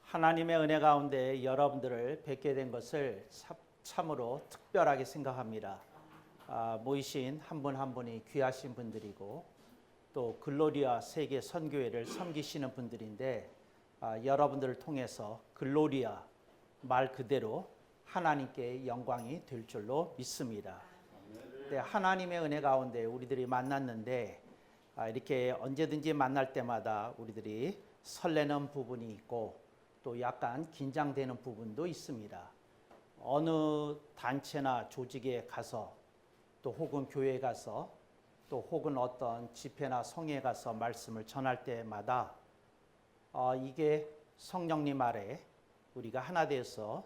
하나님의 은혜 가운데 여러분들을 뵙게 된 것을 참으로 특별하게 생각합니다. 모이신 한 분 한 분이 귀하신 분들이고 또 글로리아 세계 선교회를 섬기시는 분들인데 여러분들을 통해서 글로리아 말 그대로 하나님께 영광이 될 줄로 믿습니다. 네, 하나님의 은혜 가운데 우리들이 만났는데 이렇게 언제든지 만날 때마다 우리들이 설레는 부분이 있고 또 약간 긴장되는 부분도 있습니다. 어느 단체나 조직에 가서 또 혹은 교회에 가서 또 혹은 어떤 집회나 성회에 가서 말씀을 전할 때마다 이게 성령님 아래 우리가 하나 되어서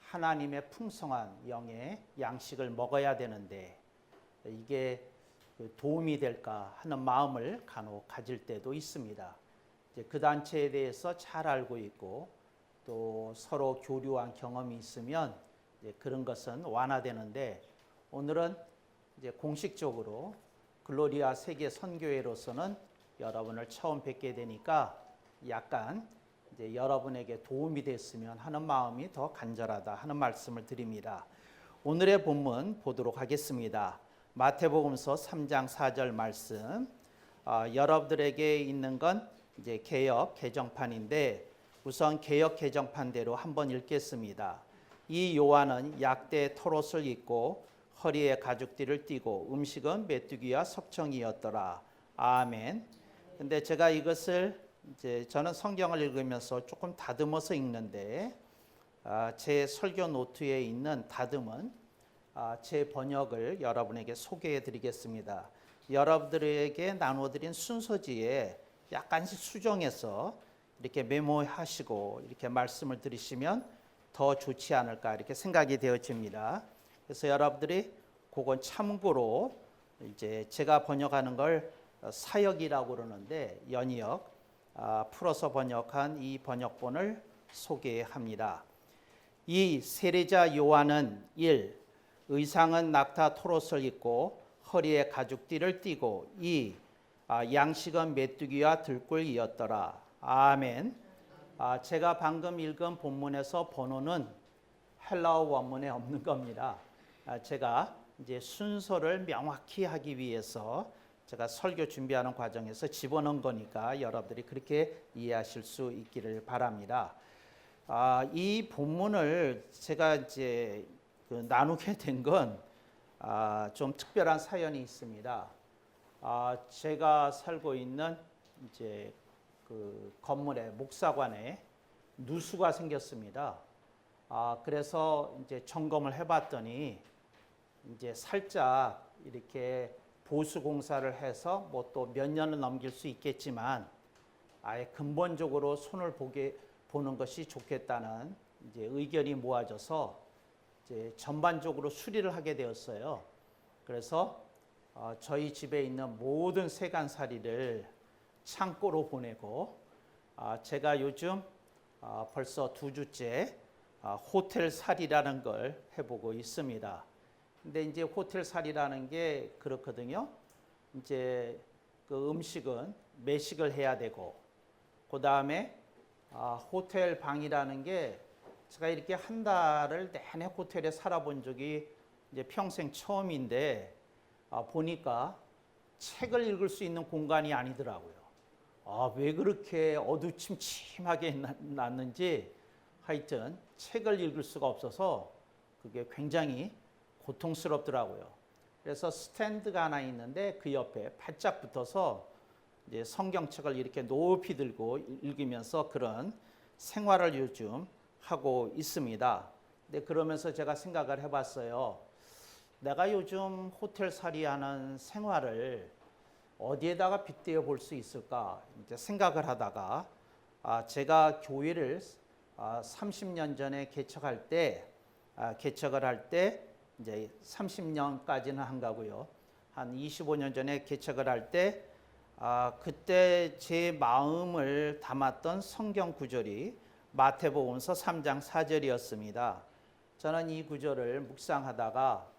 하나님의 풍성한 영의 양식을 먹어야 되는데 이게 도움이 될까 하는 마음을 간혹 가질 때도 있습니다. 그 단체에 대해서 잘 알고 있고 또 서로 교류한 경험이 있으면 그런 것은 완화되는데 오늘은 이제 공식적으로 글로리아 세계 선교회로서는 여러분을 처음 뵙게 되니까 약간 이제 여러분에게 도움이 됐으면 하는 마음이 더 간절하다 하는 말씀을 드립니다. 오늘의 본문 보도록 하겠습니다. 마태복음서 3장 4절 말씀. 여러분들에게 있는 건 이제 개역 개정판인데 우선 개역 개정판대로 한번 읽겠습니다. 이 요한은 약대 털옷을 입고 허리에 가죽띠를 띠고 음식은 메뚜기와 석청이었더라. 아멘. 근데 제가 이것을 이제 저는 성경을 읽으면서 조금 다듬어서 읽는데 제 설교 노트에 있는 다듬은 제 번역을 여러분에게 소개해 드리겠습니다. 여러분들에게 나눠드린 순서지에 약간씩 수정해서 이렇게 메모하시고 이렇게 말씀을 들으시면 더 좋지 않을까 이렇게 생각이 되어집니다. 그래서 여러분들이 그건 참고로 이제 제가 번역하는 걸 사역이라고 그러는데 연이역 풀어서 번역한 이 번역본을 소개합니다. 이 세례자 요한은 1. 의상은 낙타 털옷을 입고 허리에 가죽띠를 띠고 2. 양식은 메뚜기와 들꿀이었더라. 아멘. 제가 방금 읽은 본문에서 번호는 헬라어 원문에 없는 겁니다. 제가 이제 순서를 명확히 하기 위해서 제가 설교 준비하는 과정에서 집어넣은 거니까 여러분들이 그렇게 이해하실 수 있기를 바랍니다. 이 본문을 제가 이제 나누게 된 건 좀 특별한 사연이 있습니다. 제가 살고 있는 이제 그 건물에 목사관에 누수가 생겼습니다. 그래서 이제 점검을 해봤더니 이제 살짝 이렇게 보수 공사를 해서 뭐 또 몇 년을 넘길 수 있겠지만 아예 근본적으로 손을 보는 것이 좋겠다는 이제 의견이 모아져서 이제 전반적으로 수리를 하게 되었어요. 그래서 저희 집에 있는 모든 세간살이를 창고로 보내고 제가 요즘 벌써 2주째 호텔 살이라는 걸 해보고 있습니다. 근데 이제 호텔 살이라는 게 그렇거든요. 이제 그 음식은 매식을 해야 되고 그 다음에 호텔 방이라는 게 제가 이렇게 한 달을 내내 호텔에 살아본 적이 이제 평생 처음인데 보니까 책을 읽을 수 있는 공간이 아니더라고요. 왜 그렇게 어두침침하게 놨는지 하여튼 책을 읽을 수가 없어서 그게 굉장히 고통스럽더라고요. 그래서 스탠드가 하나 있는데 그 옆에 바짝 붙어서 이제 성경책을 이렇게 높이 들고 읽으면서 그런 생활을 요즘 하고 있습니다. 근데 그러면서 제가 생각을 해봤어요. 내가 요즘 호텔살이 하는 생활을 어디에다가 빗대어 볼 수 있을까 이제 생각을 하다가 제가 교회를 30년 전에 개척을 할 때 이제 30년까지는 한 거고요. 한 25년 전에 개척을 할 때 그때 제 마음을 담았던 성경 구절이 마태복음서 3장 4절이었습니다. 저는 이 구절을 묵상하다가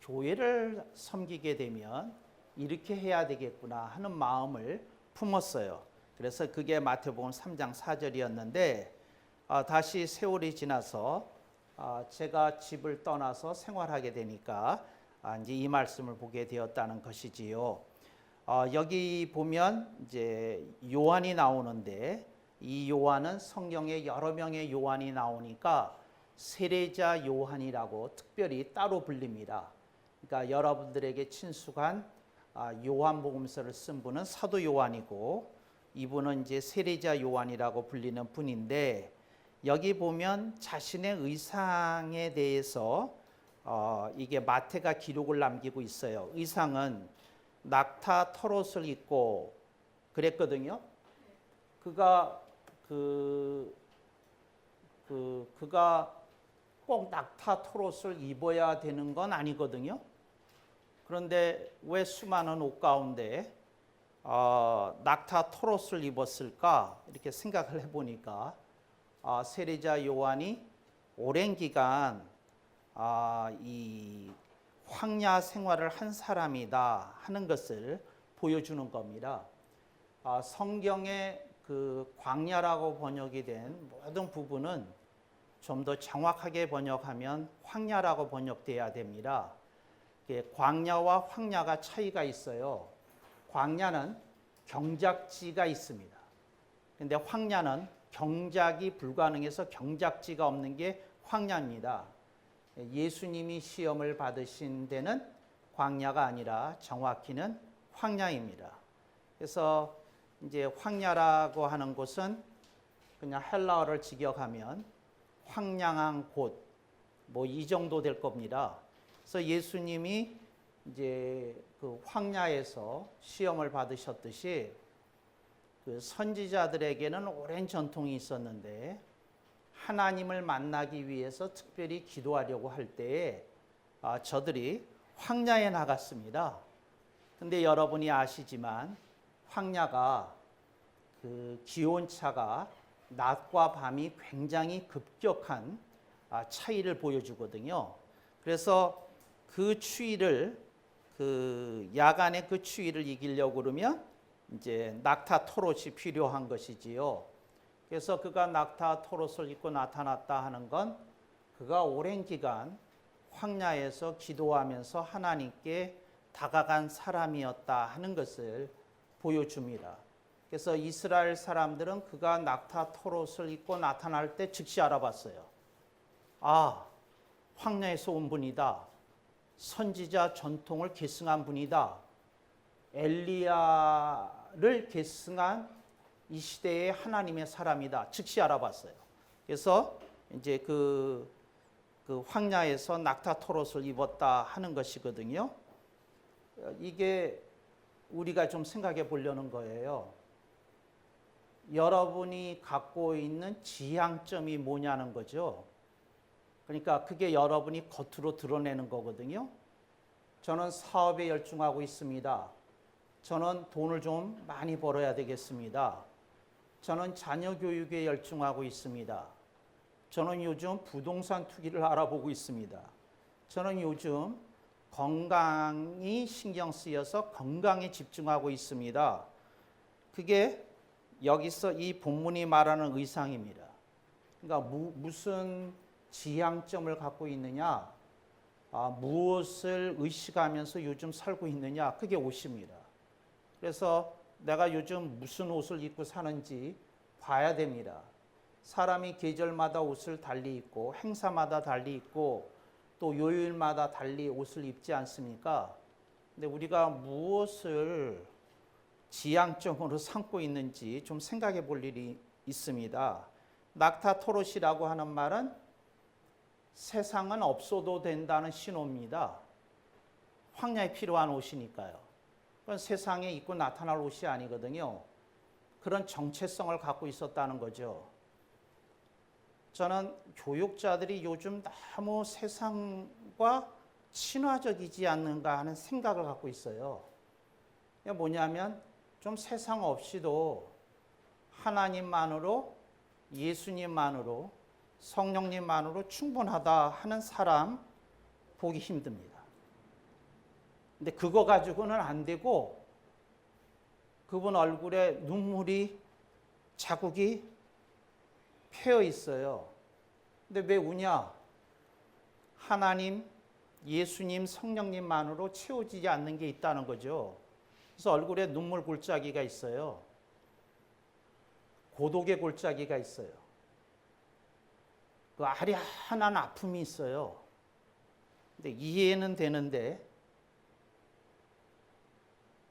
교회를 섬기게 되면 이렇게 해야 되겠구나 하는 마음을 품었어요. 그래서 그게 마태복음 3장 4절이었는데 다시 세월이 지나서 제가 집을 떠나서 생활하게 되니까 이제 이 말씀을 보게 되었다는 것이지요. 여기 보면 이제 요한이 나오는데 이 요한은 성경에 여러 명의 요한이 나오니까 세례자 요한이라고 특별히 따로 불립니다. 그러니까 여러분들에게 친숙한 요한복음서를 쓴 분은 사도 요한이고 이분은 이제 세례자 요한이라고 불리는 분인데 여기 보면 자신의 의상에 대해서 이게 마태가 기록을 남기고 있어요. 의상은 낙타 털옷을 입고 그랬거든요. 그가 그가 꼭 낙타 털옷을 입어야 되는 건 아니거든요. 그런데 왜 수많은 옷 가운데 낙타 털옷을 입었을까 이렇게 생각을 해보니까 세례자 요한이 오랜 기간 이 황야 생활을 한 사람이다 하는 것을 보여주는 겁니다. 성경의 그 광야라고 번역이 된 모든 부분은 좀 더 정확하게 번역하면 황야라고 번역돼야 됩니다. 광야와 황야가 차이가 있어요. 광야는 경작지가 있습니다. 근데 황야는 경작이 불가능해서 경작지가 없는 게 황야입니다. 예수님이 시험을 받으신 데는 광야가 아니라 정확히는 황야입니다. 그래서 이제 황야라고 하는 곳은 그냥 헬라어를 직역하면 황량한 곳, 뭐 이 정도 될 겁니다. 그래서 예수님이 이제 그 황야에서 시험을 받으셨듯이 그 선지자들에게는 오랜 전통이 있었는데 하나님을 만나기 위해서 특별히 기도하려고 할 때에 저들이 황야에 나갔습니다. 근데 여러분이 아시지만 황야가 그 기온차가 낮과 밤이 굉장히 급격한 차이를 보여주거든요. 그래서 그 추위를 그 야간의 그 추위를 이기려고 그러면 이제 낙타 털옷이 필요한 것이지요. 그래서 그가 낙타 털옷을 입고 나타났다 하는 건 그가 오랜 기간 황야에서 기도하면서 하나님께 다가간 사람이었다 하는 것을 보여줍니다. 그래서 이스라엘 사람들은 그가 낙타 털옷을 입고 나타날 때 즉시 알아봤어요. 황야에서 온 분이다. 선지자 전통을 계승한 분이다. 엘리야를 계승한 이 시대의 하나님의 사람이다. 즉시 알아봤어요. 그래서 이제 그 황야에서 낙타 털옷을 입었다 하는 것이거든요. 이게 우리가 좀 생각해 보려는 거예요. 여러분이 갖고 있는 지향점이 뭐냐는 거죠. 그러니까 그게 여러분이 겉으로 드러내는 거거든요. 저는 사업에 열중하고 있습니다. 저는 돈을 좀 많이 벌어야 되겠습니다. 저는 자녀 교육에 열중하고 있습니다. 저는 요즘 부동산 투기를 알아보고 있습니다. 저는 요즘 건강이 신경 쓰여서 건강에 집중하고 있습니다. 그게 여기서 이 본문이 말하는 의상입니다. 그러니까 무슨 지향점을 갖고 있느냐, 무엇을 의식하면서 요즘 살고 있느냐, 그게 옷입니다. 그래서 내가 요즘 무슨 옷을 입고 사는지 봐야 됩니다. 사람이 계절마다 옷을 달리 입고 행사마다 달리 입고 또 요일마다 달리 옷을 입지 않습니까? 근데 우리가 무엇을 지향점으로 삼고 있는지 좀 생각해 볼 일이 있습니다. 낙타 털옷이라고 하는 말은 세상은 없어도 된다는 신호입니다. 황야에 필요한 옷이니까요. 그건 세상에 입고 나타날 옷이 아니거든요. 그런 정체성을 갖고 있었다는 거죠. 저는 교육자들이 요즘 너무 세상과 친화적이지 않는가 하는 생각을 갖고 있어요. 이게 뭐냐면 좀 세상 없이도 하나님만으로, 예수님만으로, 성령님만으로 충분하다 하는 사람 보기 힘듭니다. 근데 그거 가지고는 안 되고 그분 얼굴에 눈물이 자국이 패여 있어요. 근데 왜 우냐? 하나님, 예수님, 성령님만으로 채워지지 않는 게 있다는 거죠. 그래서 얼굴에 눈물 골짜기가 있어요. 고독의 골짜기가 있어요. 그 아련한 아픔이 있어요. 근데 이해는 되는데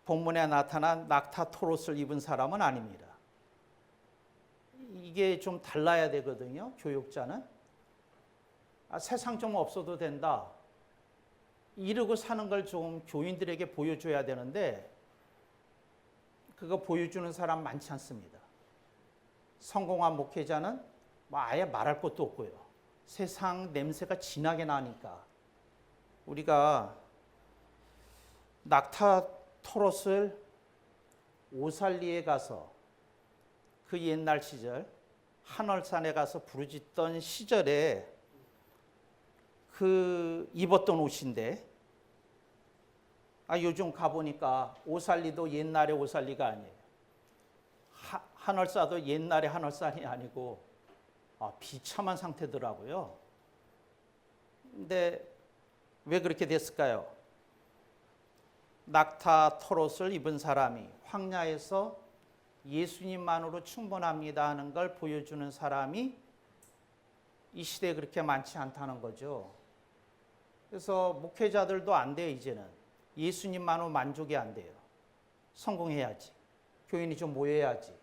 본문에 나타난 낙타 토롯을 입은 사람은 아닙니다. 이게 좀 달라야 되거든요. 교육자는. 세상 좀 없어도 된다. 이러고 사는 걸 좀 교인들에게 보여줘야 되는데 그거 보여주는 사람 많지 않습니다. 성공한 목회자는 뭐 아예 말할 것도 없고요. 세상 냄새가 진하게 나니까. 우리가 낙타 토롯을 오살리에 가서 그 옛날 시절 한월산에 가서 부르짖던 시절에 그 입었던 옷인데 요즘 가보니까 오살리도 옛날의 오살리가 아니에요. 한월사도 옛날의 한월산이 아니고 비참한 상태더라고요. 근데 왜 그렇게 됐을까요? 낙타 토롯을 입은 사람이 황야에서 예수님만으로 충분합니다 하는 걸 보여주는 사람이 이 시대에 그렇게 많지 않다는 거죠. 그래서 목회자들도 안 돼요, 이제는. 예수님만으로 만족이 안 돼요. 성공해야지. 교인이 좀 모여야지.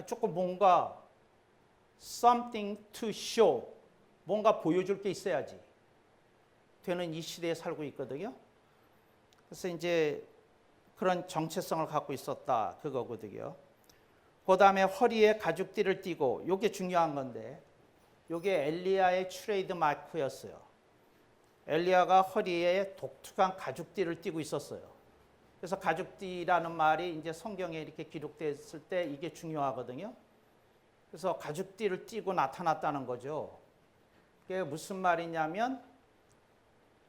조금 뭔가 something to show, 뭔가 보여줄 게 있어야지 되는 이 시대에 살고 있거든요. 그래서 이제 그런 정체성을 갖고 있었다 그거거든요. 그 다음에 허리에 가죽띠를 띠고, 이게 중요한 건데 이게 엘리야의 트레이드 마크였어요. 엘리야가 허리에 독특한 가죽띠를 띠고 있었어요. 그래서 가죽띠라는 말이 이제 성경에 이렇게 기록됐을 때 이게 중요하거든요. 그래서 가죽띠를 띠고 나타났다는 거죠. 그게 무슨 말이냐면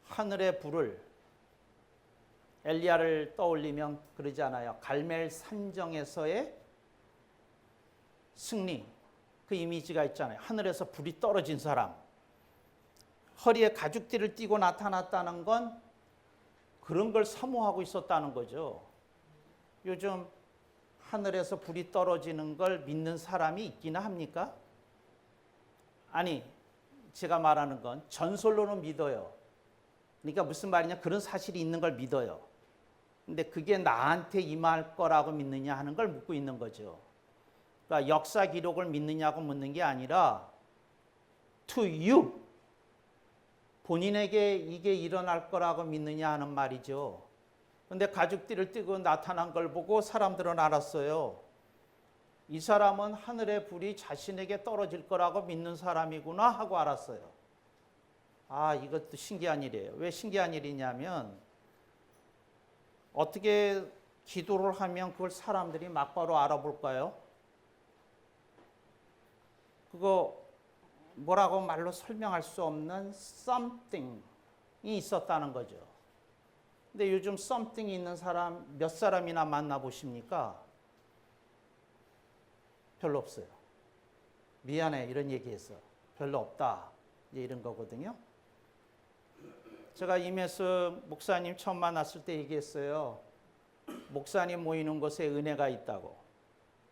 하늘의 불을, 엘리야를 떠올리면 그러잖아요. 갈멜 산정에서의 승리, 그 이미지가 있잖아요. 하늘에서 불이 떨어진 사람. 허리에 가죽띠를 띠고 나타났다는 건 그런 걸 사모하고 있었다는 거죠. 요즘 하늘에서 불이 떨어지는 걸 믿는 사람이 있기는 합니까? 아니, 제가 말하는 건 전설로는 믿어요. 그러니까 무슨 말이냐, 그런 사실이 있는 걸 믿어요. 근데 그게 나한테 임할 거라고 믿느냐 하는 걸 묻고 있는 거죠. 그러니까 역사 기록을 믿느냐고 묻는 게 아니라 to you, 본인에게 이게 일어날 거라고 믿느냐 하는 말이죠. 근데 가죽띠를 띠고 나타난 걸 보고 사람들은 알았어요. 이 사람은 하늘의 불이 자신에게 떨어질 거라고 믿는 사람이구나 하고 알았어요. 이것도 신기한 일이에요. 왜 신기한 일이냐면 어떻게 기도를 하면 그걸 사람들이 막바로 알아볼까요? 그거 뭐라고 말로 설명할 수 없는 something이 있었다는 거죠. 근데 요즘 something이 있는 사람 몇 사람이나 만나보십니까? 별로 없어요. 미안해, 이런 얘기해서. 별로 없다. 이런 거거든요. 제가 임혜수 목사님 처음 만났을 때 얘기했어요. 목사님 모이는 곳에 은혜가 있다고.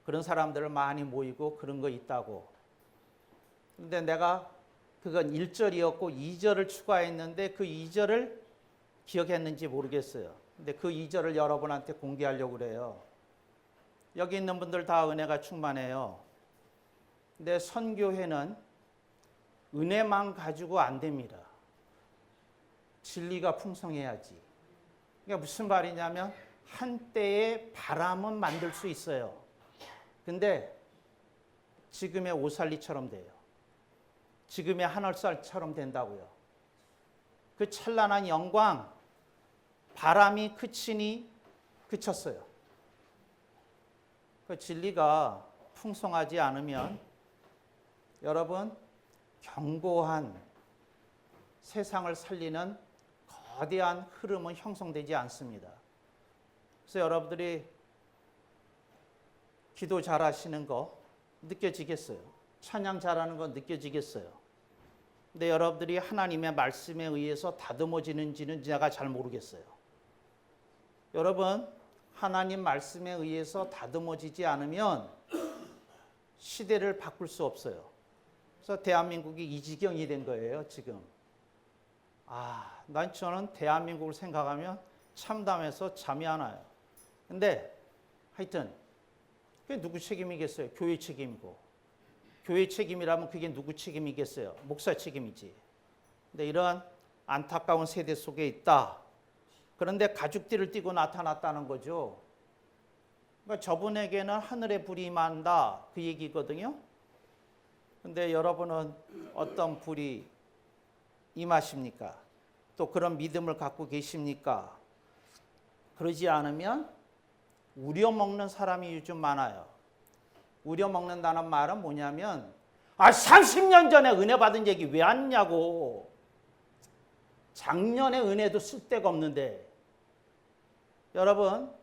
그런 사람들 많이 모이고 그런 거 있다고. 근데 내가 그건 1절이었고 2절을 추가했는데 그 2절을 기억했는지 모르겠어요. 근데 그 2절을 여러분한테 공개하려고 그래요. 여기 있는 분들 다 은혜가 충만해요. 근데 선교회는 은혜만 가지고 안 됩니다. 진리가 풍성해야지. 그러니까 무슨 말이냐면 한때의 바람은 만들 수 있어요. 근데 지금의 오살리처럼 돼요. 지금의 한월살처럼 된다고요. 그 찬란한 영광, 바람이 그치니 그쳤어요. 그 진리가 풍성하지 않으면 여러분, 견고한 세상을 살리는 거대한 흐름은 형성되지 않습니다. 그래서 여러분들이 기도 잘하시는 거 느껴지겠어요? 찬양 잘하는 거 느껴지겠어요? 근데 여러분들이 하나님의 말씀에 의해서 다듬어지는지는 제가 잘 모르겠어요. 여러분, 하나님 말씀에 의해서 다듬어지지 않으면 시대를 바꿀 수 없어요. 그래서 대한민국이 이 지경이 된 거예요, 지금. 저는 대한민국을 생각하면 참담해서 잠이 안 와요. 근데 하여튼 그게 누구 책임이겠어요? 교회 책임이고. 교회 책임이라면 그게 누구 책임이겠어요? 목사 책임이지. 근데 이런 안타까운 세대 속에 있다. 그런데 가죽띠를 띠고 나타났다는 거죠. 그러니까 저분에게는 하늘의 불이 임한다 그 얘기거든요. 근데 여러분은 어떤 불이 임하십니까? 또 그런 믿음을 갖고 계십니까? 그러지 않으면 우려먹는 사람이 요즘 많아요. 우려먹는다는 말은 뭐냐면 30년 전에 은혜 받은 얘기 왜 하느냐고. 작년에 은혜도 쓸데가 없는데. 여러분,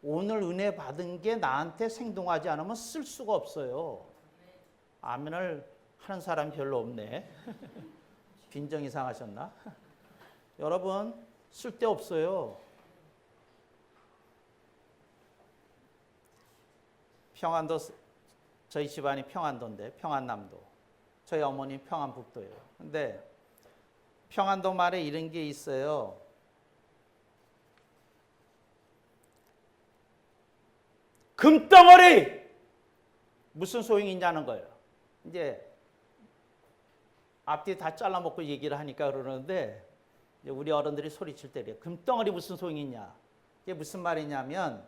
오늘 은혜 받은 게 나한테 생동하지 않으면 쓸 수가 없어요. 아멘을 하는 사람이 별로 없네. 빈정 이상하셨나? 여러분, 쓸데없어요. 평안도, 저희 집안이 평안도인데, 평안남도. 저희 어머니 평안북도예요. 근데 평안도 말에 이런 게 있어요. 금덩어리! 무슨 소용이 있냐는 거예요. 이제 앞뒤 다 잘라먹고 얘기를 하니까 그러는데 우리 어른들이 소리칠 때래요. 금덩어리 무슨 소용이 있냐. 이게 무슨 말이냐면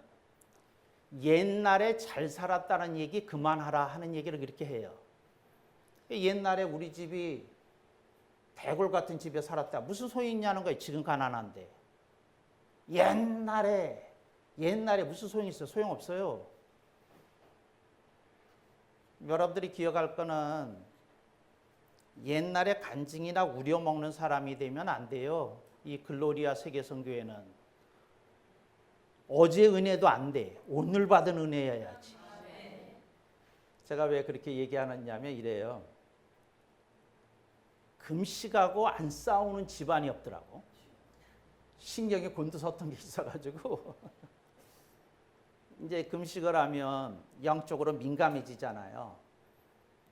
옛날에 잘 살았다는 얘기 그만하라 하는 얘기를 그렇게 해요. 옛날에 우리 집이 대골 같은 집에 살았다. 무슨 소용이 있냐는 거예요. 지금 가난한데. 옛날에 무슨 소용이 있어요? 소용없어요. 여러분들이 기억할 거는 옛날에 간증이나 우려먹는 사람이 되면 안 돼요. 이 글로리아 세계성교회는. 어제 은혜도 안 돼. 오늘 받은 은혜여야지. 제가 왜 그렇게 얘기하느냐면 이래요. 금식하고 안 싸우는 집안이 없더라고. 신경이 곤두섰던 게 있어가지고 이제 금식을 하면 영적으로 민감해지잖아요.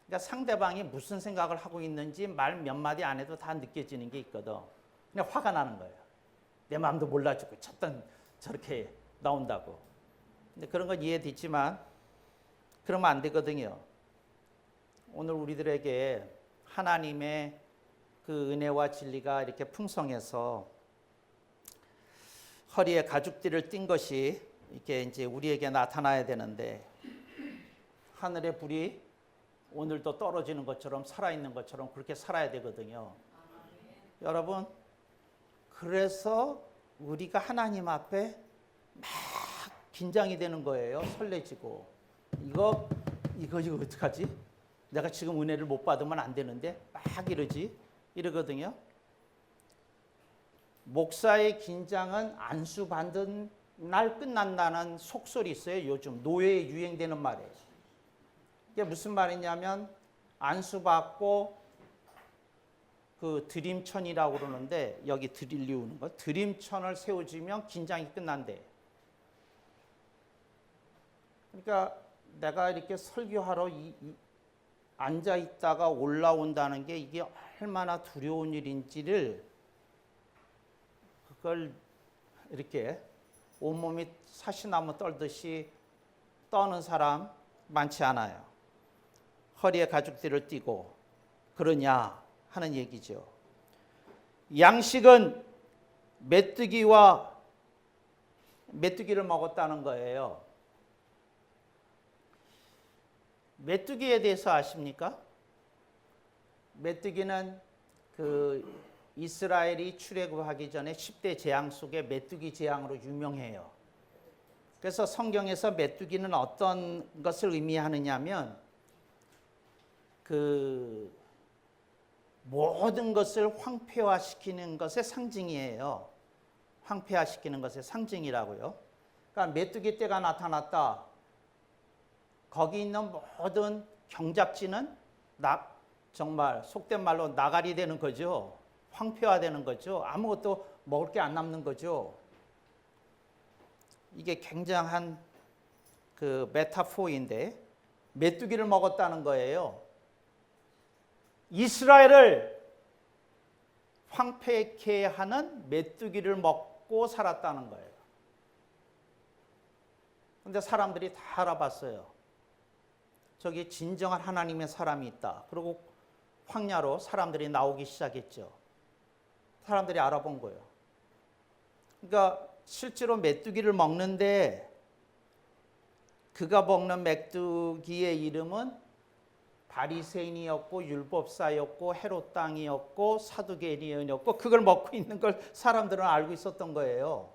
그러니까 상대방이 무슨 생각을 하고 있는지 말 몇 마디 안 해도 다 느껴지는 게 있거든. 그냥 화가 나는 거예요. 내 마음도 몰라주고 쳤던 저렇게 나온다고. 근데 그런 건 이해되지만 그러면 안 되거든요. 오늘 우리들에게 하나님의 그 은혜와 진리가 이렇게 풍성해서 허리에 가죽띠를 띈 것이 이렇게 이제 우리에게 나타나야 되는데 하늘의 불이 오늘도 떨어지는 것처럼 살아있는 것처럼 그렇게 살아야 되거든요. 여러분, 그래서 우리가 하나님 앞에 막 긴장이 되는 거예요. 설레지고. 이거 어떡하지? 내가 지금 은혜를 못 받으면 안 되는데 막 이러거든요. 목사의 긴장은 안수 받은 날 끝난다는 속설이 있어요. 요즘 노예에 유행되는 말이에요. 이게 무슨 말이냐면 안수 받고 그 드림천이라고 그러는데 여기 드릴리우는 거 드림천을 세워주면 긴장이 끝난대. 그러니까 내가 이렇게 설교하러 앉아 있다가 올라온다는 게 이게 얼마나 두려운 일인지를 그걸 이렇게 온몸이 사시나무 떨듯이 떠는 사람 많지 않아요. 허리에 가죽띠를 띠고 그러냐 하는 얘기죠. 양식은 메뚜기를 먹었다는 거예요. 메뚜기에 대해서 아십니까? 메뚜기는 그 이스라엘이 출애굽하기 전에 10대 재앙 속에 메뚜기 재앙으로 유명해요. 그래서 성경에서 메뚜기는 어떤 것을 의미하느냐면 그 모든 것을 황폐화시키는 것의 상징이에요. 황폐화시키는 것의 상징이라고요. 그러니까 메뚜기 떼가 나타났다. 거기 있는 모든 경작지는 정말 속된 말로 나가리 되는 거죠. 황폐화되는 거죠. 아무것도 먹을 게 안 남는 거죠. 이게 굉장한 그 메타포인데 메뚜기를 먹었다는 거예요. 이스라엘을 황폐케 하는 메뚜기를 먹고 살았다는 거예요. 근데 사람들이 다 알아봤어요. 저기 진정한 하나님의 사람이 있다. 그리고 황야로 사람들이 나오기 시작했죠. 사람들이 알아본 거예요. 그러니까 실제로 메뚜기를 먹는데 그가 먹는 메뚜기의 이름은 바리새인이었고 율법사였고 헤롯 땅이었고 사두개인이었고 그걸 먹고 있는 걸 사람들은 알고 있었던 거예요.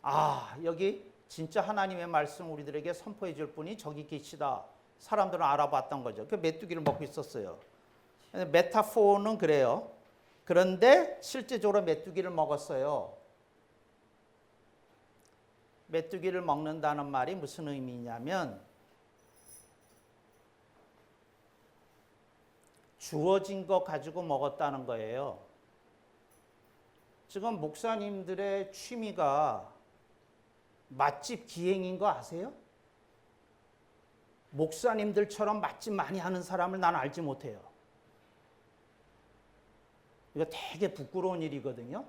아, 여기 진짜 하나님의 말씀 우리들에게 선포해 줄 분이 저기 계시다. 사람들은 알아봤던 거죠. 그 메뚜기를 먹고 있었어요. 메타포는 그래요. 그런데 실제적으로 메뚜기를 먹었어요. 메뚜기를 먹는다는 말이 무슨 의미냐면 주어진 것 가지고 먹었다는 거예요. 지금 목사님들의 취미가 맛집 기행인 거 아세요? 목사님들처럼 맛집 많이 하는 사람을 난 알지 못해요. 이거 되게 부끄러운 일이거든요.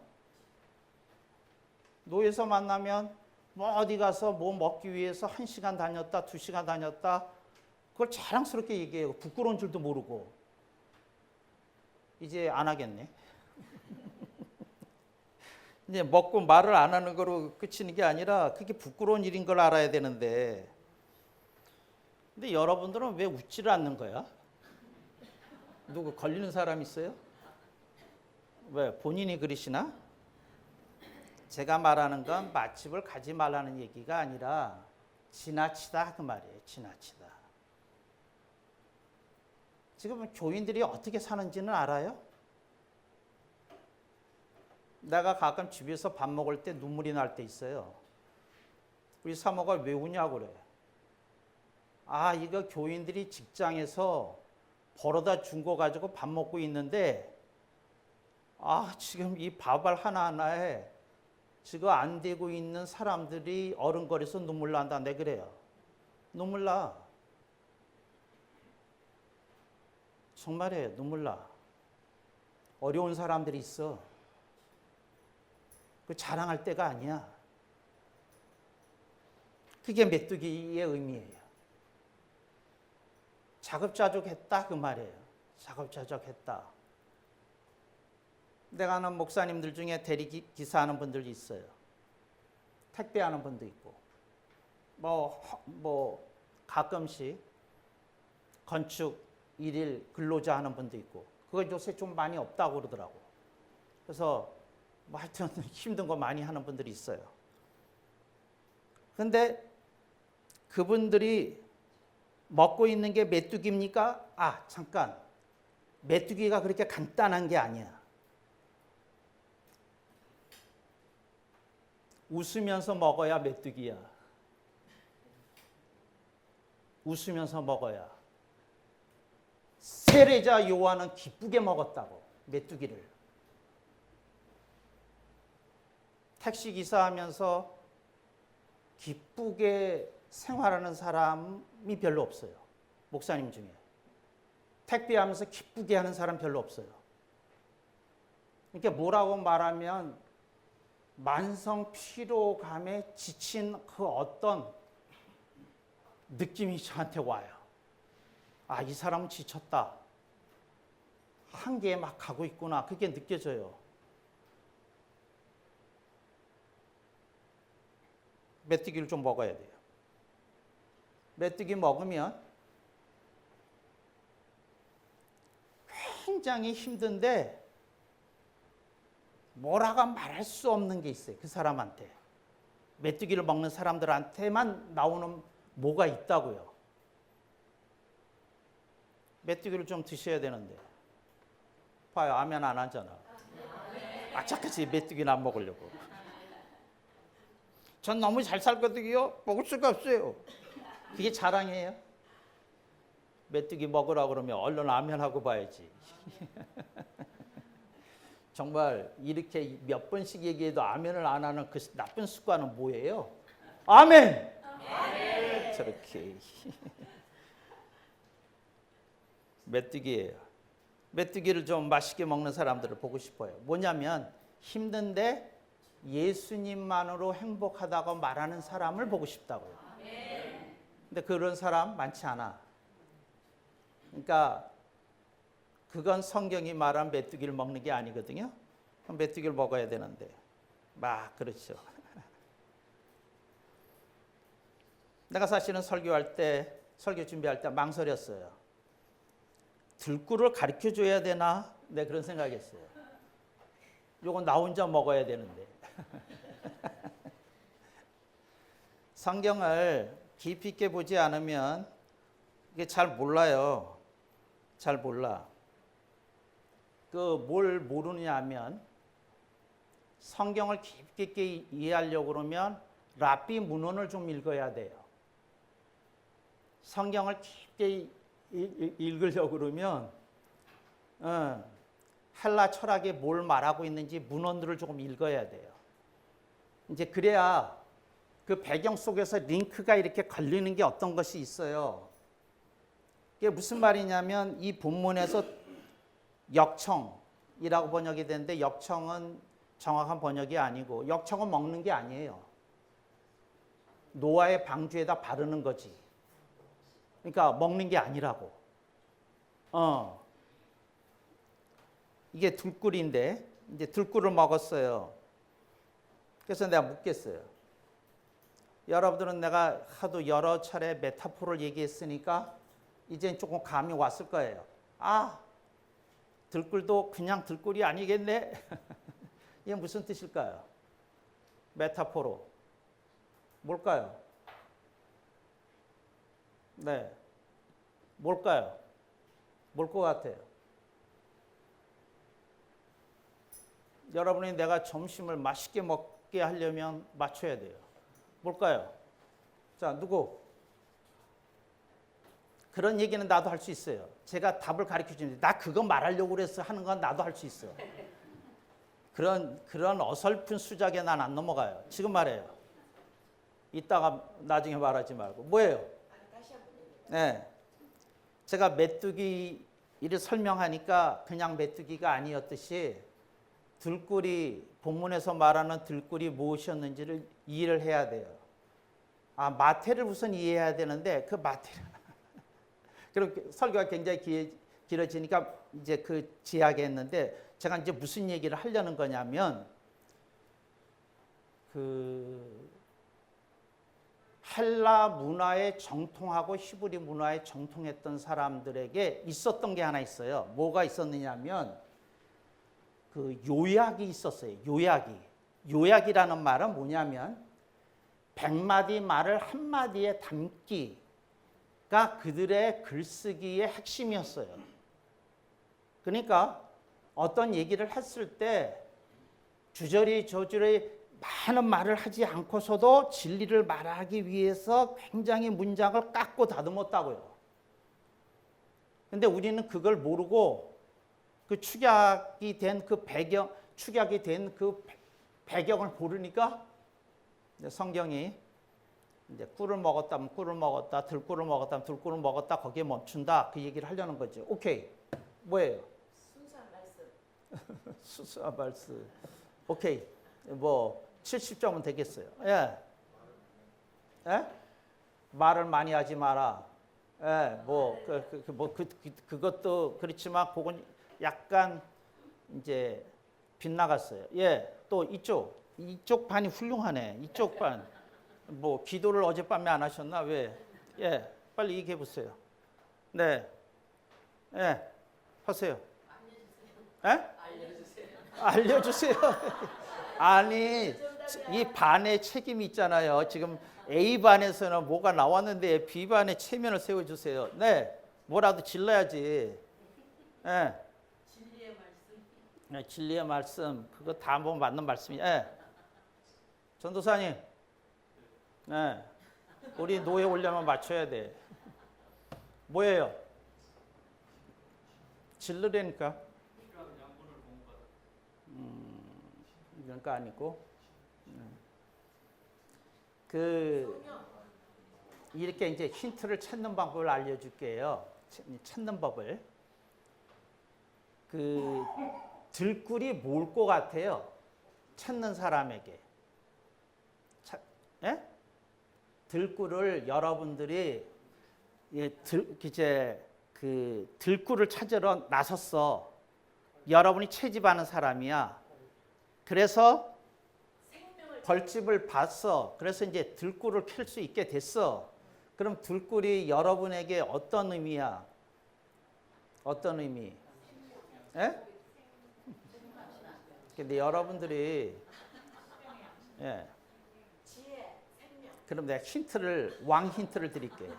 노예서 만나면 뭐 어디 가서 뭐 먹기 위해서 1시간 다녔다, 2시간 다녔다 그걸 자랑스럽게 얘기해요. 부끄러운 줄도 모르고. 이제 안 하겠네. 이제 먹고 말을 안 하는 거로 그치는 게 아니라 그게 부끄러운 일인 걸 알아야 되는데 근데 여러분들은 왜 웃지를 않는 거야? 누구 걸리는 사람 있어요? 왜 본인이 그러시나? 제가 말하는 건 맛집을 가지 말라는 얘기가 아니라 지나치다 그 말이에요. 지나치다. 지금 교인들이 어떻게 사는지는 알아요? 내가 가끔 집에서 밥 먹을 때 눈물이 날 때 있어요. 우리 사모가 왜 우냐고 그래. 아, 이거 교인들이 직장에서 벌어다 준 거 가지고 밥 먹고 있는데 아, 지금 이 밥알 하나하나에 지금 안 되고 있는 사람들이 어른거려서 눈물 난다. 내 그래요. 눈물 나. 정말이에요. 눈물 나. 어려운 사람들이 있어. 그 자랑할 때가 아니야. 그게 메뚜기의 의미예요. 자급자족했다 그 말이에요. 자급자족했다. 내가 아는 목사님들 중에 대리기사 하는 분들이 있어요. 택배하는 분도 있고 뭐 가끔씩 건축 일일 근로자 하는 분도 있고 그거 요새 좀 많이 없다고 그러더라고. 그래서 뭐 하여튼 힘든 거 많이 하는 분들이 있어요. 근데 그분들이 먹고 있는 게 메뚜기입니까? 아, 잠깐. 메뚜기가 그렇게 간단한 게 아니야. 웃으면서 먹어야 메뚜기야. 웃으면서 먹어야. 세례자 요한은 기쁘게 먹었다고, 메뚜기를. 택시기사 하면서 기쁘게 생활하는 사람이 별로 없어요. 목사님 중에. 택배하면서 기쁘게 하는 사람 별로 없어요. 그러니까 뭐라고 말하면 만성 피로감에 지친 그 어떤 느낌이 저한테 와요. 아, 이 사람은 지쳤다. 한계에 막 가고 있구나. 그게 느껴져요. 메뚜기를 좀 먹어야 돼요. 메뚜기 먹으면 굉장히 힘든데 뭐라고 말할 수 없는 게 있어요. 그 사람한테. 메뚜기를 먹는 사람들한테만 나오는 뭐가 있다고요. 메뚜기를 좀 드셔야 되는데. 봐요. 아멘 안 하잖아. 악착같이 메뚜기는 안 먹으려고. 전 너무 잘 살거든요. 먹을 수가 없어요. 그게 자랑이에요? 메뚜기 먹으라 그러면 얼른 아멘 하고 봐야지. 정말 이렇게 몇 번씩 얘기해도 아멘을 안 하는 그 나쁜 습관은 뭐예요? 아멘! 아멘! 저렇게. 메뚜기예요. 메뚜기를 좀 맛있게 먹는 사람들을 보고 싶어요. 뭐냐면 힘든데 예수님만으로 행복하다고 말하는 사람을 보고 싶다고요. 근데 그런 사람 많지 않아. 그러니까 그건 성경이 말한 메뚜기를 먹는 게 아니거든요. 메뚜기를 먹어야 되는데 막 그렇죠. 내가 사실은 설교 준비할 때 망설였어요. 들꿀을 가르쳐 줘야 되나? 네, 그런 생각했어요. 요건 나 혼자 먹어야 되는데. 성경을 깊이 있게 보지 않으면 이게 잘 몰라요. 잘 몰라. 뭘 모르느냐 하면 성경을 깊이 있게 이해하려고 그러면 랍비 문헌을 좀 읽어야 돼요. 성경을 깊게 읽으려고 그러면 헬라 철학에 뭘 말하고 있는지 문헌들을 조금 읽어야 돼요. 이제 그래야 그 배경 속에서 링크가 이렇게 걸리는 게 어떤 것이 있어요. 이게 무슨 말이냐면 이 본문에서 역청이라고 번역이 되는데 역청은 정확한 번역이 아니고 역청은 먹는 게 아니에요. 노아의 방주에다 바르는 거지. 그러니까 먹는 게 아니라고. 이게 들꿀인데 이제 들꿀을 먹었어요. 그래서 내가 묻겠어요. 여러분들은 내가 하도 여러 차례 메타포를 얘기했으니까 이제 조금 감이 왔을 거예요. 아, 들꿀도 그냥 들꿀이 아니겠네. 이게 무슨 뜻일까요? 메타포로. 뭘까요? 네. 뭘까요? 뭘 것 같아요? 여러분이 내가 점심을 맛있게 먹게 하려면 맞춰야 돼요. 뭘까요? 자, 누구? 그런 얘기는 나도 할 수 있어요. 제가 답을 가르쳐 주는데 나 그거 말하려고 그래서 하는 건 나도 할 수 있어요. 그런 어설픈 수작에 난 안 넘어가요. 지금 말해요. 이따가 나중에 말하지 말고. 뭐예요? 네. 제가 메뚜기를 설명하니까 그냥 메뚜기가 아니었듯이 들꿀이 본문에서 말하는 들꿀이 무엇이었는지를 이해를 해야 돼요. 아, 마태를 우선 이해해야 되는데 그 마태를 그럼 설교가 굉장히 길어지니까 이제 그 제약했는데 제가 이제 무슨 얘기를 하려는 거냐면 그 헬라 문화에 정통하고 히브리 문화에 정통했던 사람들에게 있었던 게 하나 있어요. 뭐가 있었느냐면 그 요약이 있었어요. 요약이라는 말은 뭐냐면 100마디 말을 한마디에 담기가 그들의 글쓰기의 핵심이었어요. 그러니까 어떤 얘기를 했을 때 주저리 저저리 많은 말을 하지 않고서도 진리를 말하기 위해서 굉장히 문장을 깎고 다듬었다고요. 근데 우리는 그걸 모르고 그 축약이 된 그 배경을 모르니까 성경이 이제 꿀을 먹었다면 꿀을 먹었다, 들꿀을 먹었다면 들꿀을 먹었다, 거기에 멈춘다 그 얘기를 하려는 거죠. 오케이, 뭐예요? 순수한 말씀. 순수한 말씀. 오케이, 뭐 70점은 되겠어요. 예, 예? 말을 많이 하지 마라. 예, 그것도 그렇지만 그건 약간 이제 빗나갔어요. 예, 또 이쪽 반이 훌륭하네. 이쪽 반. 뭐 기도를 어젯밤에 안 하셨나? 왜? 예, 빨리 얘기해 보세요. 네, 예, 하세요. 알려주세요. 예? 알려주세요. 아니, 이 반의 책임이 있잖아요. 지금 A 반에서는 뭐가 나왔는데 B 반에 체면을 세워주세요. 네, 뭐라도 질러야지. 예. 진리의 말씀. 네, 진리의 말씀, 그거 다 뭐 맞는 말씀이에요. 예. 전도사님. 네. 우리 노예 올려면 맞춰야 돼. 뭐예요? 질르라니까. 이건 거 아니고. 이렇게 이제 힌트를 찾는 방법을 알려줄게요. 찾는 법을. 들꿀이 뭘 것 같아요? 찾는 사람에게. 예? 들꿀을 여러분들이 이제 들꿀을 찾으러 나섰어. 여러분이 채집하는 사람이야. 그래서 벌집을 봤어. 그래서 이제 들꿀을 캘 수 있게 됐어. 그럼 들꿀이 여러분에게 어떤 의미야? 어떤 의미? 예? 근데 여러분들이 그럼 내가 왕 힌트를 드릴게.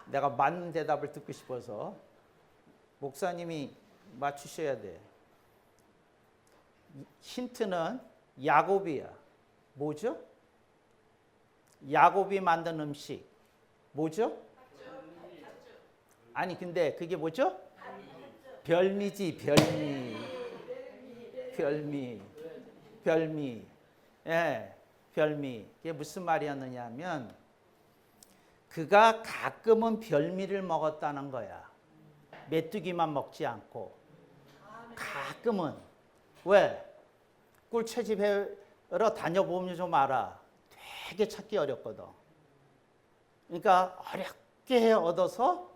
내가 맞는 대답을 듣고 싶어서 목사님이 맞추셔야 돼. 힌트는 야곱이야. 뭐죠? 야곱이 만든 음식. 뭐죠? 아니 근데 그게 뭐죠? 별미지, 별미. 별미. 예, 별미. 이게 무슨 말이었느냐 하면 그가 가끔은 별미를 먹었다는 거야. 메뚜기만 먹지 않고. 가끔은. 왜? 꿀 채집하러 다녀보면 좀 알아. 되게 찾기 어렵거든. 그러니까 어렵게 얻어서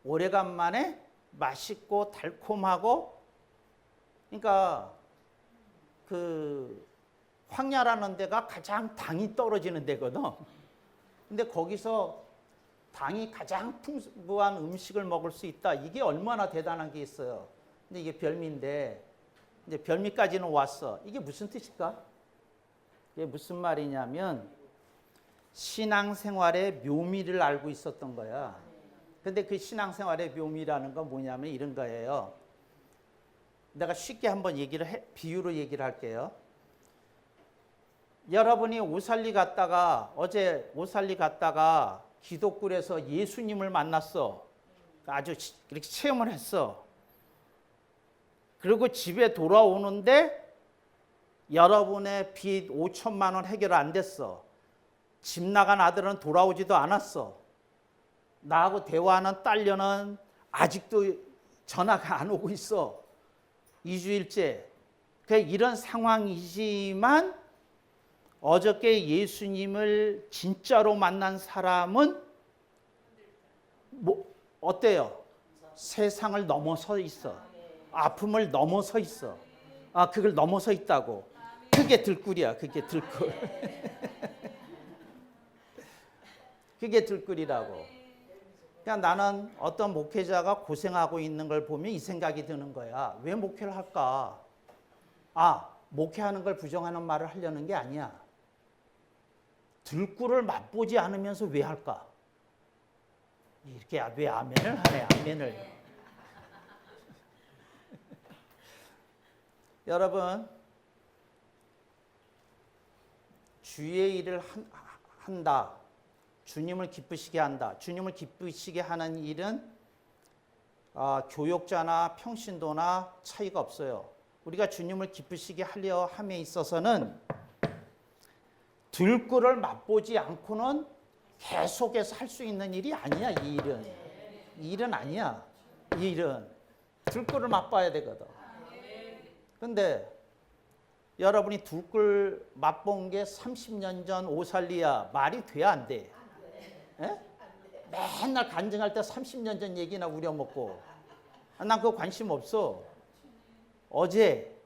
오래간만에 맛있고 달콤하고, 그러니까 황야라는 데가 가장 당이 떨어지는 데거든. 근데 거기서 당이 가장 풍부한 음식을 먹을 수 있다. 이게 얼마나 대단한 게 있어요. 근데 이게 별미인데 이제 별미까지는 왔어. 이게 무슨 뜻일까? 이게 무슨 말이냐면 신앙생활의 묘미를 알고 있었던 거야. 근데 그 신앙생활의 묘미라는 건 뭐냐면 이런 거예요. 내가 쉽게 한번 비유로 얘기를 할게요. 여러분이 어제 오살리 갔다가 기독굴에서 예수님을 만났어. 아주 이렇게 체험을 했어. 그리고 집에 돌아오는데 여러분의 빚 5천만 원 해결 안 됐어. 집 나간 아들은 돌아오지도 않았어. 나하고 대화하는 딸녀는 아직도 전화가 안 오고 있어. 2주일째. 이런 상황이지만 어저께 예수님을 진짜로 만난 사람은 어때요? 세상을 넘어서 있어. 아픔을 넘어서 있어. 그걸 넘어서 있다고. 그게 들꿀이야. 그게 들꿀. 그게 들꿀이라고. 그냥 나는 어떤 목회자가 고생하고 있는 걸 보면 이 생각이 드는 거야. 왜 목회를 할까? 목회하는 걸 부정하는 말을 하려는 게 아니야. 들꿀을 맛보지 않으면서 왜 할까? 이렇게 왜 아멘을 하네, 아멘을. 여러분, 주의 일을 한다. 주님을 기쁘시게 한다. 주님을 기쁘시게 하는 일은 교역자나 평신도나 차이가 없어요. 우리가 주님을 기쁘시게 하려 함에 있어서는 들꿀을 맛보지 않고는 계속해서 할 수 있는 일이 아니야. 이 일은 아니야. 이 일은 들꿀을 맛봐야 되거든. 근데 여러분이 들꿀 맛본 게 30년 전 오살리야. 말이 돼야 안 돼? 에? 맨날 간증할 때 30년 전 얘기나 우려먹고. 난 그거 관심 없어. 어제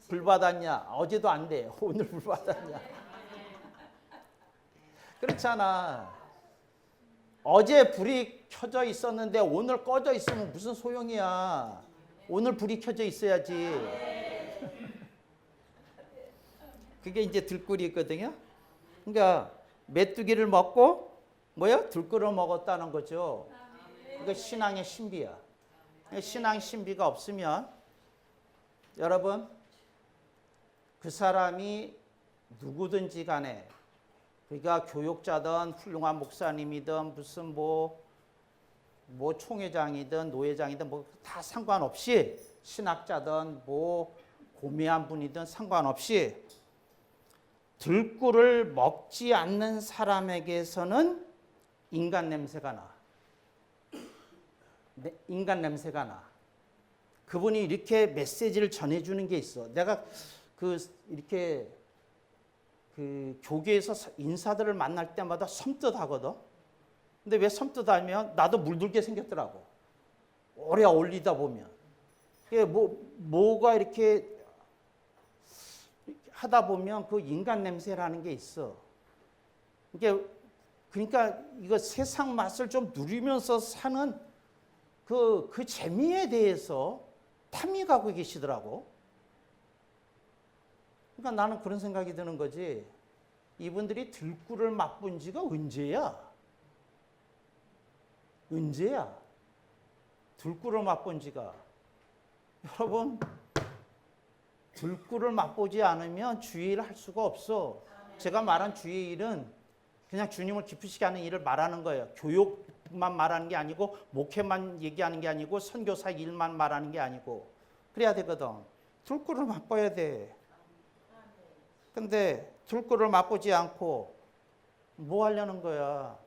불 받았냐? 어제도 안 돼. 오늘 불 받았냐? 그렇잖아. 어제 불이 켜져 있었는데 오늘 꺼져 있으면 무슨 소용이야. 오늘 불이 켜져 있어야지. 그게 이제 들꿀이거든요. 그러니까 메뚜기를 먹고 들꿀을 먹었다는 거죠. 그게 신앙의 신비야. 신앙 신비가 없으면 여러분 그 사람이 누구든지 간에 그러니까 교육자든 훌륭한 목사님이든 무슨 뭐 총회장이든 노회장이든 뭐 다 상관없이 신학자든 뭐 고매한 분이든 상관없이 들꿀을 먹지 않는 사람에게서는 인간 냄새가 나. 인간 냄새가 나. 그분이 이렇게 메시지를 전해주는 게 있어. 내가 이렇게 교계에서 인사들을 만날 때마다 섬뜩하거든. 근데 왜 섬뜩하면 나도 물들게 생겼더라고. 오래 어울리다 보면. 이게 뭐가 이렇게 하다 보면 그 인간 냄새라는 게 있어. 그러니까 이거 세상 맛을 좀 누리면서 사는 그 재미에 대해서 탐이 가고 계시더라고. 그러니까 나는 그런 생각이 드는 거지. 이분들이 들꿀을 맛본 지가 언제야? 언제야? 들꿀을 맛본 지가. 여러분, 들꿀을 맛보지 않으면 주의 일을 할 수가 없어. 제가 말한 주의 일은 그냥 주님을 기쁘시게 하는 일을 말하는 거예요. 교육만 말하는 게 아니고 목회만 얘기하는 게 아니고 선교사 일만 말하는 게 아니고 그래야 되거든. 들꿀을 맛봐야 돼. 근데 들꿀을 맛보지 않고 뭐 하려는 거야?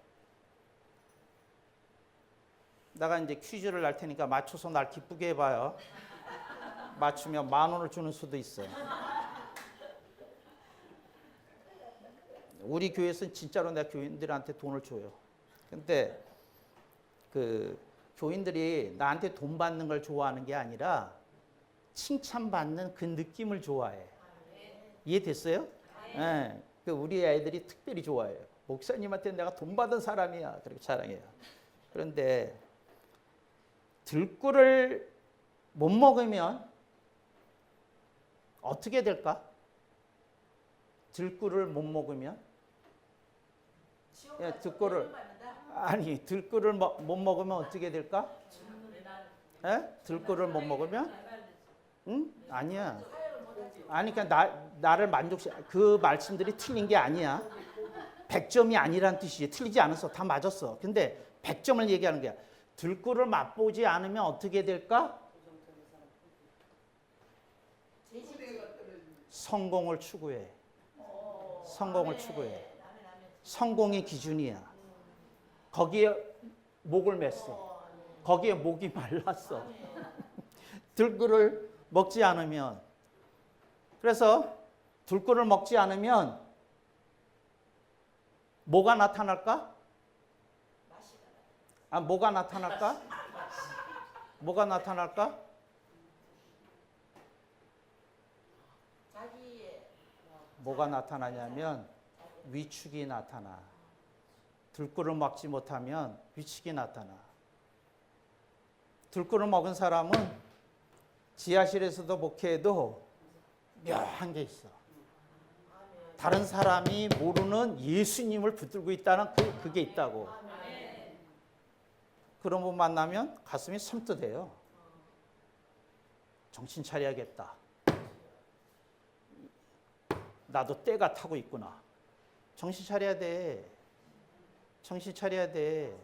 내가 이제 퀴즈를 낼 테니까 맞춰서 날 기쁘게 해봐요. 맞추면 10,000원을 주는 수도 있어. 우리 교회에서는 진짜로 내가 교인들한테 돈을 줘요. 근데 교인들이 나한테 돈 받는 걸 좋아하는 게 아니라 칭찬받는 그 느낌을 좋아해. 이해됐어요? 네. 우리 애들이 특별히 좋아해요. 목사님한테 내가 돈 받은 사람이야. 그렇게 자랑해요. 그런데 들꿀을 못 먹으면 어떻게 될까? 들꿀을 못 먹으면? 들꿀을 못 먹으면 어떻게 될까? 들꿀을 못 먹으면? 응? 아니야. 아니, 그러니까 나를 그 말씀들이 틀린 게 아니야. 100점이 아니란 뜻이지. 틀리지 않았어. 다 맞았어. 근데 100점을 얘기하는 거야. 들꿀을 맛보지 않으면 어떻게 될까? 성공을 추구해. 성공을 추구해. 성공의 기준이야. 거기에 목을 맸어. 거기에 목이 말랐어. 들꿀을 먹지 않으면. 그래서 들꿀을 먹지 않으면 뭐가 나타날까? 뭐가 나타날까? 뭐가 나타날까? 뭐가 나타나냐면 위축이 나타나. 들꿀을 먹지 못하면 위축이 나타나. 들꿀을 먹은 사람은 지하실에서도 목회해도 묘한 게 있어. 다른 사람이 모르는 예수님을 붙들고 있다는 그게 있다고. 그런 분 만나면 가슴이 섬뜩해요. 정신 차려야겠다. 나도 때가 타고 있구나. 정신 차려야 돼. 정신 차려야 돼.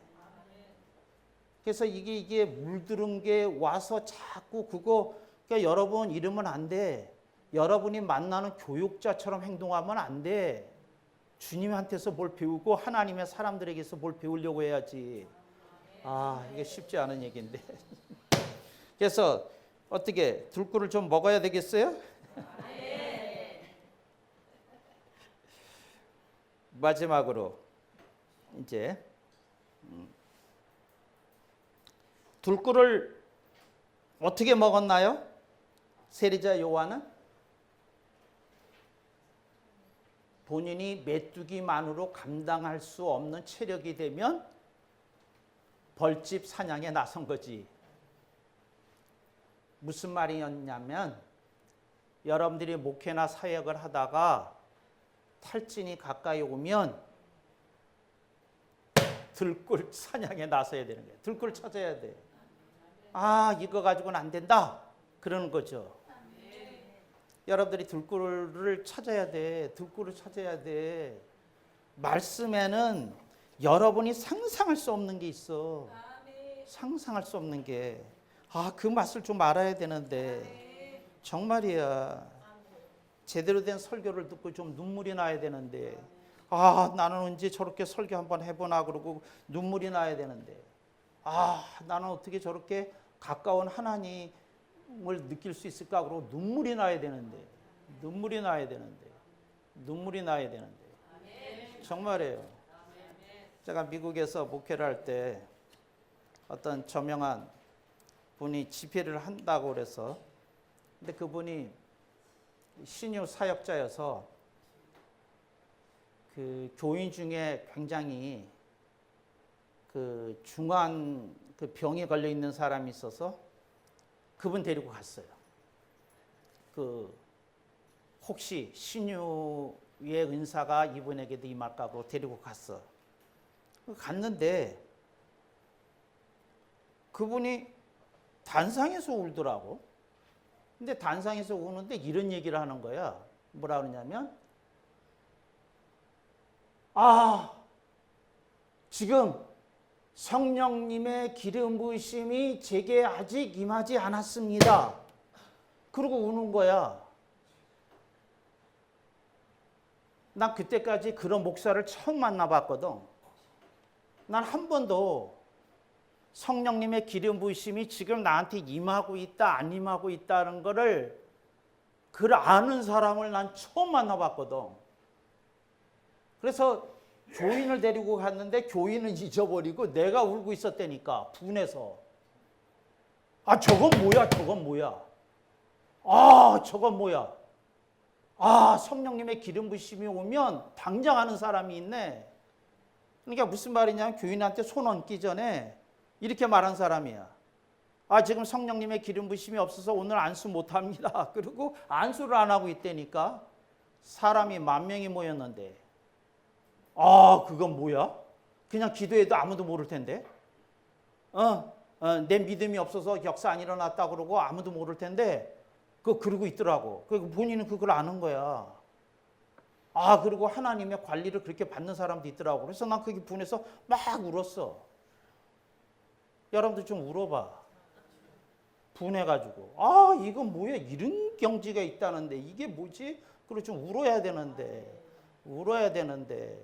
그래서 이게 물들은 게 와서 자꾸 그러니까 여러분 이러면 안 돼. 여러분이 만나는 교육자처럼 행동하면 안 돼. 주님한테서 뭘 배우고 하나님의 사람들에게서 뭘 배우려고 해야지. 이게 쉽지 않은 얘기인데. 그래서 어떻게 들꿀을 좀 먹어야 되겠어요? 마지막으로 이제 들꿀을 어떻게 먹었나요? 세리자 요한은 본인이 메뚜기만으로 감당할 수 없는 체력이 되면 벌집 사냥에 나선 거지. 무슨 말이었냐면 여러분들이 목회나 사역을 하다가 탈진이 가까이 오면 들꿀 사냥에 나서야 되는 거예요. 들꿀 찾아야 돼. 이거 가지고는 안 된다. 그러는 거죠. 여러분들이 들꿀을 찾아야 돼. 들꿀을 찾아야 돼. 말씀에는 여러분이 상상할 수 없는 게 있어. 아멘. 상상할 수 없는 게. 그 맛을 좀 알아야 되는데. 아멘. 정말이야. 제대로 된 설교를 듣고 좀 눈물이 나야 되는데. 나는 언제 저렇게 설교 한번 해보나 그러고 눈물이 나야 되는데. 나는 어떻게 저렇게 가까운 하나님을 느낄 수 있을까 그러고 눈물이 나야 되는데. 눈물이 나야 되는데. 눈물이 나야 되는데. 정말이에요. 제가 미국에서 목회를 할 때 어떤 저명한 분이 집회를 한다고 그래서, 근데 그분이 신유 사역자여서 그 교인 중에 굉장히 그 중한 그 병에 걸려 있는 사람이 있어서 그분 데리고 갔어요. 그 혹시 신유의 은사가 이분에게도 임할까 하고 데리고 갔어. 갔는데 그분이 단상에서 울더라고. 근데 단상에서 우는데 이런 얘기를 하는 거야. 뭐라 그러냐면, 지금 성령님의 기름 부으심이 제게 아직 임하지 않았습니다. 그러고 우는 거야. 난 그때까지 그런 목사를 처음 만나봤거든. 난 한 번도 성령님의 기름 부으심이 지금 나한테 임하고 있다, 안 임하고 있다는 거를 그걸 아는 사람을 난 처음 만나봤거든. 그래서 교인을 데리고 갔는데 교인은 잊어버리고 내가 울고 있었다니까, 분해서. 저건 뭐야, 저건 뭐야. 저건 뭐야. 성령님의 기름 부으심이 오면 당장 아는 사람이 있네. 그러니까 무슨 말이냐면 교인한테 손 얹기 전에 이렇게 말한 사람이야. 지금 성령님의 기름 부으심이 없어서 오늘 안수 못합니다. 그리고 안수를 안 하고 있다니까. 사람이 10,000명이 모였는데. 그건 뭐야? 그냥 기도해도 아무도 모를 텐데. 내 믿음이 없어서 역사 안 일어났다 그러고 아무도 모를 텐데. 그러고 있더라고. 본인은 그걸 아는 거야. 그리고 하나님의 관리를 그렇게 받는 사람도 있더라고. 그래서 난 그게 분해서 막 울었어. 여러분들 좀 울어봐. 분해가지고. 이건 뭐야? 이런 경지가 있다는데 이게 뭐지? 그리고 좀 울어야 되는데. 울어야 되는데.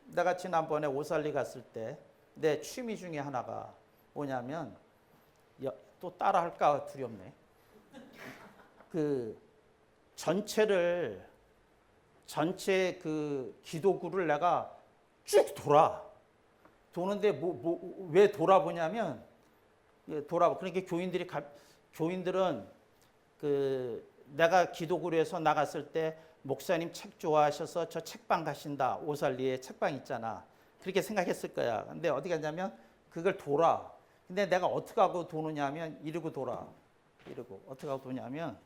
내가 지난번에 오살리 갔을 때 내 취미 중에 하나가 뭐냐면, 또 따라 할까 두렵네. 전체 그 기도구를 내가 쭉 도는데 왜 돌아보냐면, 그러니까 교인들은 내가 기도구에서 나갔을 때 목사님 책 좋아하셔서 저 책방 가신다. 오살리에 책방 있잖아. 그렇게 생각했을 거야. 근데 어디 갔냐면 그걸 돌아. 근데 내가 어떻게 하고 도느냐면 이러고 돌아. 이러고 어떻게 하고 도냐면,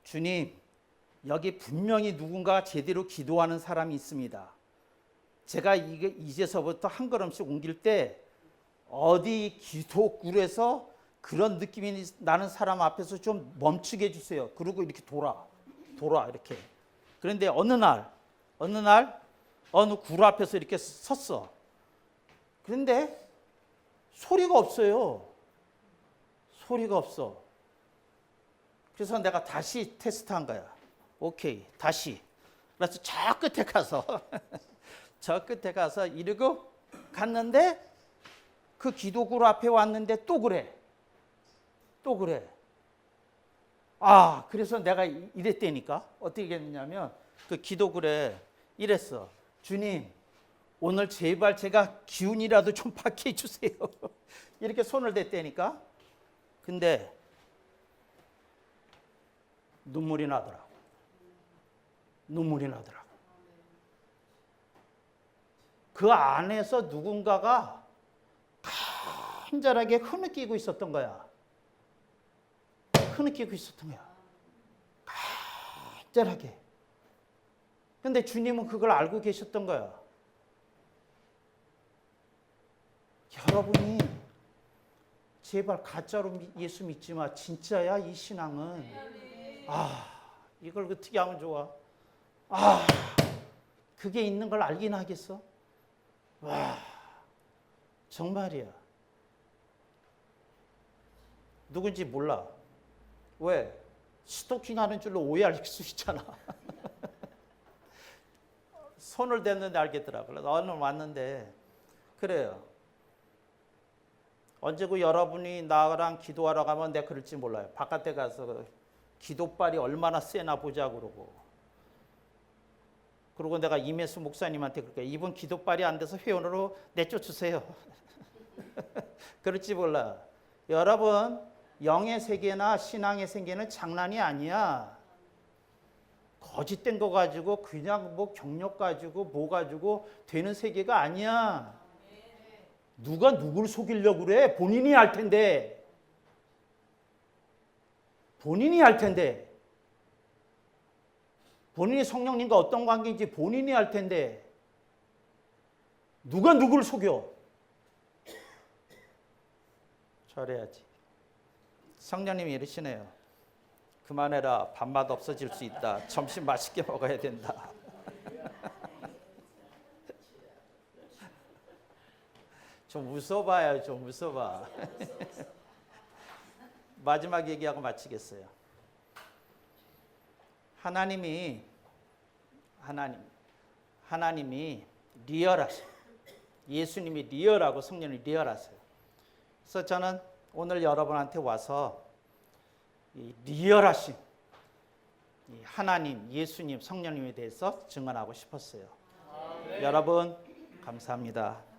주님, 여기 분명히 누군가 제대로 기도하는 사람이 있습니다. 제가 이제서부터 한 걸음씩 옮길 때 어디 기도굴에서 그런 느낌이 나는 사람 앞에서 좀 멈추게 해주세요. 그리고 이렇게 돌아 이렇게. 그런데 어느 날 어느 굴 앞에서 이렇게 섰어. 그런데 소리가 없어요. 소리가 없어. 그래서 내가 다시 테스트한 거야. 오케이, 다시. 그래서 저 끝에 가서 이러고 갔는데 그 기도굴 앞에 왔는데 또 그래. 그래서 내가 이랬다니까. 어떻게 했냐면 그 기도굴에 이랬어. 주님, 오늘 제발 제가 기운이라도 좀 받게 해주세요. 이렇게 손을 댔다니까. 근데 눈물이 나더라고. 그 안에서 누군가가 간절하게 흐느끼고 있었던 거야. 간절하게. 근데 주님은 그걸 알고 계셨던 거야. 여러분이 제발 가짜로 예수 믿지 마. 진짜야, 이 신앙은. 이걸 어떻게 하면 좋아? 아, 그게 있는 걸 알긴 하겠어? 와, 정말이야. 누군지 몰라. 왜? 스토킹하는 줄로 오해할 수 있잖아. 손을 댔는데 알겠더라. 그래서 오늘 왔는데 그래요. 언제고 여러분이 나랑 기도하러 가면 내가 그럴지 몰라요. 바깥에 가서 기도발이 얼마나 세나 보자 그러고. 그리고 내가 임혜수 목사님한테 그럴게. 이분 기도발이 안 돼서 회원으로 내쫓으세요. 그럴지 몰라. 여러분, 영의 세계나 신앙의 세계는 장난이 아니야. 거짓된 거 가지고 그냥 뭐 경력 가지고 뭐 가지고 되는 세계가 아니야. 누가 누굴 속이려고 그래? 본인이 할 텐데. 본인이 할 텐데. 본인이 성령님과 어떤 관계인지 본인이 할 텐데. 누가 누굴 속여? 잘해야지. 성령님이 이러시네요. 그만해라. 밥맛 없어질 수 있다. 점심 맛있게 먹어야 된다. 좀 웃어봐요. 좀 웃어봐. 마지막 얘기하고 마치겠어요. 하나님이 리얼하세요. 예수님이 리얼하고 성령이 리얼하세요. 그래서 저는 오늘 여러분한테 와서 이 리얼하신 이 하나님, 예수님, 성령님에 대해서 증언하고 싶었어요. 여러분 감사합니다.